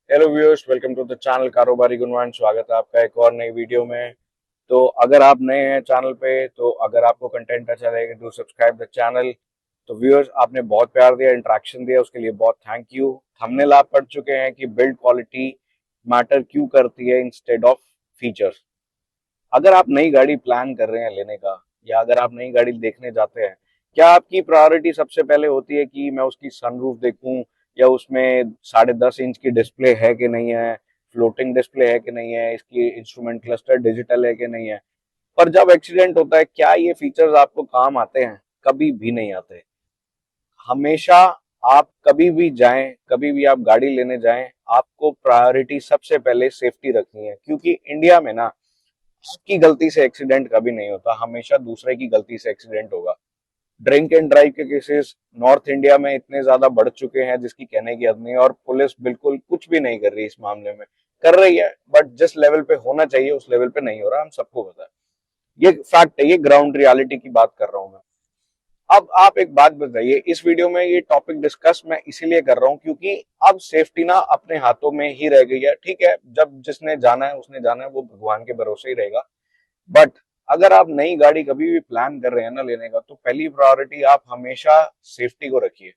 Hello viewers, welcome to the channel Karobari Gunwan. स्वागत है आपका एक और नई वीडियो में। तो अगर आप नए हैं चैनल पे, तो अगर आपको कंटेंट अच्छा लगेगा तो सब्सक्राइब द चैनल। तो व्यूअर्स, आपने बहुत प्यार दिया, इंटरेक्शन दिया, उसके लिए बहुत थैंक यू। थंबनेल आप पढ़ चुके हैं कि बिल्ड क्वालिटी मैटर क्यों करती है इंस्टेड ऑफ फीचर्स। अगर आप नई गाड़ी प्लान कर रहे हैं लेने का, या अगर आप नई गाड़ी देखने जाते हैं, क्या आपकी प्रायोरिटी सबसे पहले होती है कि मैं उसकी सनरूफ देखूं, या उसमें 10.5 इंच की डिस्प्ले है कि नहीं है, फ्लोटिंग डिस्प्ले है कि नहीं है, इसकी इंस्ट्रूमेंट क्लस्टर डिजिटल है कि नहीं है। पर जब एक्सीडेंट होता है, क्या ये फीचर्स आपको काम आते हैं? कभी भी नहीं आते। हमेशा आप कभी भी जाएं, कभी भी आप गाड़ी लेने जाएं, आपको प्रायोरिटी सबसे पहले सेफ्टी रखनी है, क्योंकि इंडिया में ना आपकी गलती से एक्सीडेंट कभी नहीं होता, हमेशा दूसरे की गलती से एक्सीडेंट होगा। ड्रिंक एंड ड्राइव के केसेस नॉर्थ इंडिया में इतने ज्यादा बढ़ चुके हैं जिसकी कहने की हद नहीं है, और पुलिस बिल्कुल कुछ भी नहीं कर रही इस मामले में। कर रही है, बट जिस लेवल पे होना चाहिए उस लेवल पे नहीं हो रहा, हम सबको पता है। ये फैक्ट है, ये ग्राउंड रियलिटी की बात कर रहा हूं मैं। अब आप एक बात बताइए, इस वीडियो में ये टॉपिक डिस्कस मैं इसीलिए कर रहा हूं क्योंकि अब सेफ्टी ना अपने हाथों में ही रह गई है। ठीक है, जब जिसने जाना है उसने जाना है, वो भगवान के भरोसे ही रहेगा। बट अगर आप नई गाड़ी कभी भी प्लान कर रहे हैं ना लेने का, तो पहली प्रायोरिटी आप हमेशा सेफ्टी को रखिए।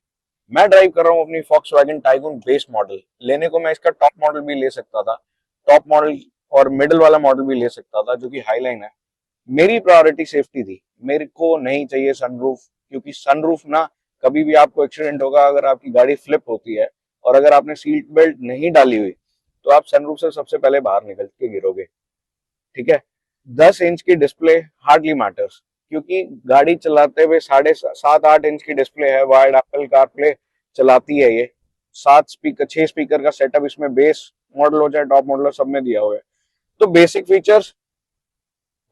मैं ड्राइव कर रहा हूँ अपनी Volkswagen टाइगून बेस मॉडल। लेने को मैं इसका टॉप मॉडल भी ले सकता था, टॉप मॉडल और मिडिल वाला मॉडल भी ले सकता था जो कि हाईलाइन है। मेरी प्रायोरिटी सेफ्टी थी। मेरे को नहीं चाहिए सनरूफ, क्योंकि सनरूफ ना, कभी भी आपको एक्सीडेंट होगा अगर आपकी गाड़ी फ्लिप होती है, और अगर आपने सीट बेल्ट नहीं डाली हुई, तो आप सनरूफ से सबसे पहले बाहर निकल के गिरोगे। ठीक है। 10 इंच की डिस्प्ले हार्डली मैटर्स, क्योंकि गाड़ी चलाते हुए 7.5 8 इंच की डिस्प्ले है। वायर्ड एप्पल कारप्ले चलाती है ये। 6 स्पीकर का सेटअप इसमें, बेस मॉडल हो चाहे टॉप मॉडल हो, सब में दिया हुआ है। तो बेसिक फीचर्स,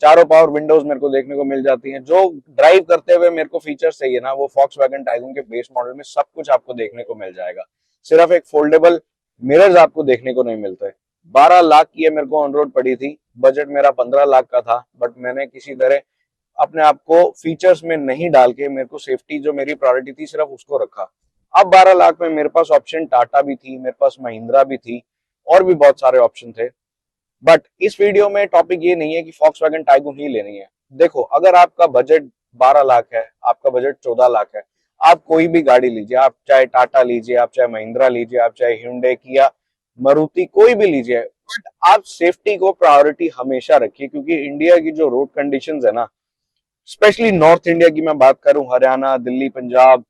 चारों पावर विंडोज मेरे को देखने को मिल जाती हैं। जो ड्राइव करते हुए मेरे को फीचर्स चाहिए ना, वो Volkswagen टाइगून के बेस मॉडल में सब कुछ आपको देखने को मिल जाएगा। सिर्फ एक फोल्डेबल मिरर्स आपको देखने को नहीं मिलते। 12 लाख की ये मेरे को ऑन रोड पड़ी थी। बजट मेरा 15 लाख का था, बट मैंने किसी तरह अपने आप को फीचर्स में नहीं डाल के, मेरे को सेफ्टी जो मेरी प्रायोरिटी थी सिर्फ उसको रखा। अब 12 लाख में मेरे पास ऑप्शन टाटा भी थी, मेरे पास महिंद्रा भी थी, और भी बहुत सारे ऑप्शन थे। बट इस वीडियो में टॉपिक ये नहीं है कि Volkswagen टाइगून ही लेनी है। देखो, अगर आपका बजट 12 लाख है, आपका बजट 14 लाख है, आप कोई भी गाड़ी लीजिए। आप चाहे टाटा लीजिए, आप चाहे महिंद्रा लीजिए, आप चाहे Hyundai, किया, मारुति, कोई भी लीजिए, बट आप सेफ्टी को प्रायोरिटी हमेशा रखिए। क्योंकि इंडिया की जो रोड कंडीशंस है ना, स्पेशली नॉर्थ इंडिया की मैं बात करूं, हरियाणा, दिल्ली, पंजाब,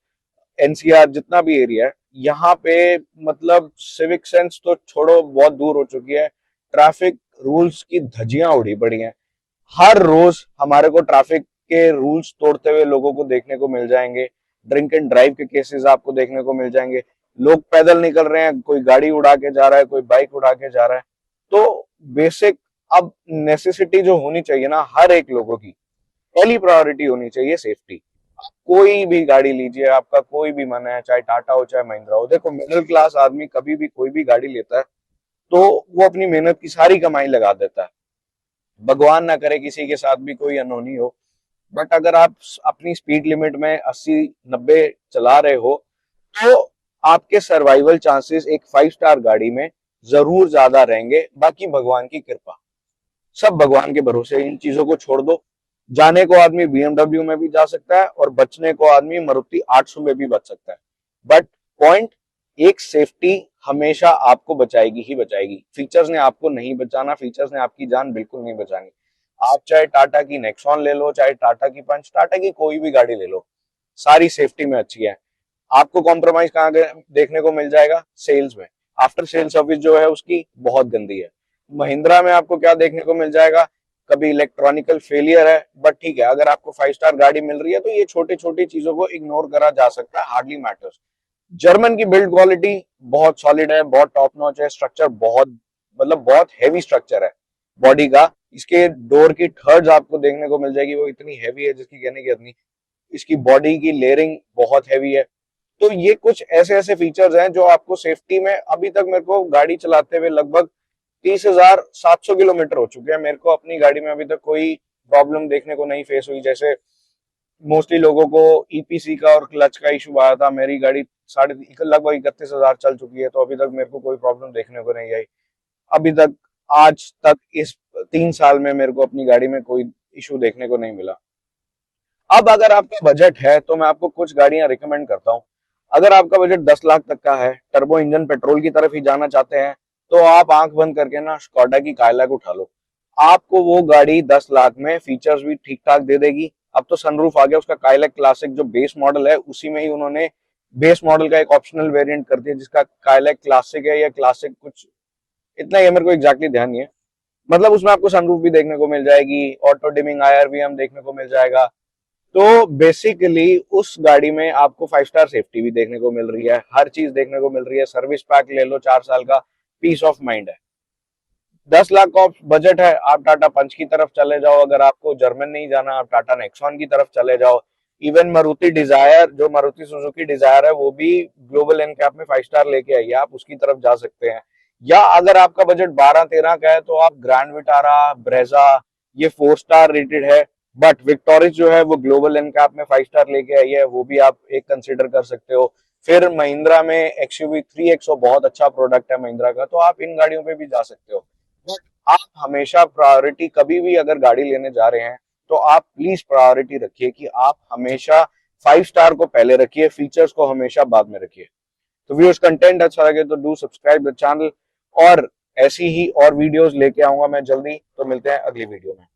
एनसीआर, जितना भी एरिया है, यहाँ पे मतलब सिविक सेंस तो छोड़ो, बहुत दूर हो चुकी है। ट्रैफिक रूल्स की धज्जियां उड़ी पड़ी हैं। हर रोज हमारे को ट्रैफिक के रूल्स तोड़ते हुए लोगों को देखने को मिल जाएंगे। ड्रिंक एंड ड्राइव के केसेस आपको देखने को मिल जाएंगे। लोग पैदल निकल रहे हैं, कोई गाड़ी उड़ा के जा रहा है, कोई बाइक उड़ा के जा रहा है। तो बेसिक अब नेसेसिटी जो होनी चाहिए ना हर एक लोगों की, पहली प्रायोरिटी होनी चाहिए सेफ्टी। कोई भी गाड़ी लीजिए, आपका कोई भी मन है, चाहे टाटा हो चाहे महिंद्रा हो। देखो, मिडिल क्लास आदमी कभी भी कोई भी गाड़ी लेता है तो वो अपनी मेहनत की सारी कमाई लगा देता है। भगवान ना करे किसी के साथ भी कोई अनहोनी हो। बट अगर आप अपनी स्पीड लिमिट में 80 90 चला रहे हो, तो आपके सर्वाइवल चांसेस एक 5 स्टार गाड़ी में जरूर ज्यादा रहेंगे। बाकी भगवान की कृपा, सब भगवान के भरोसे। इन चीजों को छोड़ दो। जाने को आदमी बीएमडब्ल्यू में भी जा सकता है, और बचने को आदमी मारुति 800 में भी बच सकता है। बट पॉइंट एक, सेफ्टी हमेशा आपको बचाएगी ही बचाएगी। फीचर्स ने आपको नहीं बचाना, फीचर्स ने आपकी जान बिल्कुल नहीं बचानी। आप चाहे टाटा की नेक्सॉन ले लो, चाहे टाटा की पंच, टाटा की कोई भी गाड़ी ले लो, सारी सेफ्टी में अच्छी है। आपको कॉम्प्रोमाइज कहाँ देखने को मिल जाएगा? सेल्स में। आफ्टर सेल सर्विस जो है उसकी बहुत गंदी है। महिंद्रा में आपको क्या देखने को मिल जाएगा? कभी इलेक्ट्रॉनिकल फेलियर है, बट ठीक है, अगर आपको 5 स्टार गाड़ी मिल रही है तो ये छोटी छोटी चीजों को इग्नोर करा जा सकता है, हार्डली मैटर्स। जर्मन की बिल्ड क्वालिटी बहुत सॉलिड है, बहुत टॉप नॉच है। स्ट्रक्चर बहुत, मतलब बहुत हैवी स्ट्रक्चर है बॉडी का। इसके डोर की थर्ड्स आपको देखने को मिल जाएगी, वो इतनी हैवी है जिसकी कहने की हद नहीं। इसकी बॉडी की लेयरिंग बहुत हैवी है। तो ये कुछ ऐसे ऐसे फीचर्स हैं जो आपको सेफ्टी में, अभी तक मेरे को गाड़ी चलाते हुए लगभग 30,700 किलोमीटर हो चुके हैं, मेरे को अपनी गाड़ी में अभी तक कोई प्रॉब्लम देखने को नहीं फेस हुई। जैसे मोस्टली लोगों को ईपीसी का और क्लच का इशू आया था, मेरी गाड़ी साढ़े लगभग 31,000 चल चुकी है, तो अभी तक मेरे को कोई प्रॉब्लम देखने को नहीं आई अभी तक। आज तक इस 3 साल में मेरे को अपनी गाड़ी में कोई इशू देखने को नहीं मिला। अब अगर आपका बजट है तो मैं आपको कुछ गाड़ियां रिकमेंड करता हूं। अगर आपका बजट 10 लाख तक का है, टर्बो इंजन पेट्रोल की तरफ ही जाना चाहते हैं, तो आप आंख बंद करके ना स्कोडा की काइलैक उठा लो। आपको वो गाड़ी 10 लाख में फीचर्स भी ठीक ठाक दे देगी। अब तो सनरूफ आ गया उसका, काइलैक क्लासिक जो बेस मॉडल है उसी में ही उन्होंने बेस मॉडल का एक ऑप्शनल वेरिएंट कर दिया जिसका काइलैक क्लासिक है या क्लासिक कुछ, इतना ही मेरे को एग्जैक्टली ध्यान नहीं है। मतलब उसमें आपको सनरूफ भी देखने को मिल जाएगी, ऑटो डिमिंग IR देखने को मिल जाएगा। तो बेसिकली उस गाड़ी में आपको 5 स्टार सेफ्टी भी देखने को मिल रही है, हर चीज देखने को मिल रही है। सर्विस पैक ले लो 4 साल का, पीस ऑफ माइंड है। 10 लाख का बजट है, आप टाटा पंच की तरफ चले जाओ। अगर आपको जर्मन नहीं जाना, आप टाटा नेक्सॉन की तरफ चले जाओ। इवन मारुति डिजायर, जो मारुति सुजुकी डिजायर है, वो भी ग्लोबल एनकैप में 5 स्टार लेके आई है, आप उसकी तरफ जा सकते हैं। या अगर आपका बजट 12-13 का है तो आप ग्रैंड विटारा, ब्रेजा, ये 4 स्टार रेटेड है। बट विक्टोरिस जो है वो ग्लोबल एनकैप में 5 स्टार लेके आई है, वो भी आप एक कंसिडर कर सकते हो। फिर महिंद्रा में XUV 3XO बहुत अच्छा प्रोडक्ट है महिंद्रा का, तो आप इन गाड़ियों पे भी जा सकते हो। बट आप हमेशा प्रायोरिटी, कभी भी अगर गाड़ी लेने जा रहे हैं तो आप प्लीज प्रायोरिटी रखिए कि आप हमेशा 5 स्टार को पहले रखिए, फीचर्स को हमेशा बाद में रखिए। तो व्यूअर्स, कंटेंट अच्छा लगे तो डू सब्सक्राइब द चैनल, और ऐसी ही और वीडियोस लेके आऊंगा मैं जल्दी। तो मिलते हैं अगली वीडियो में।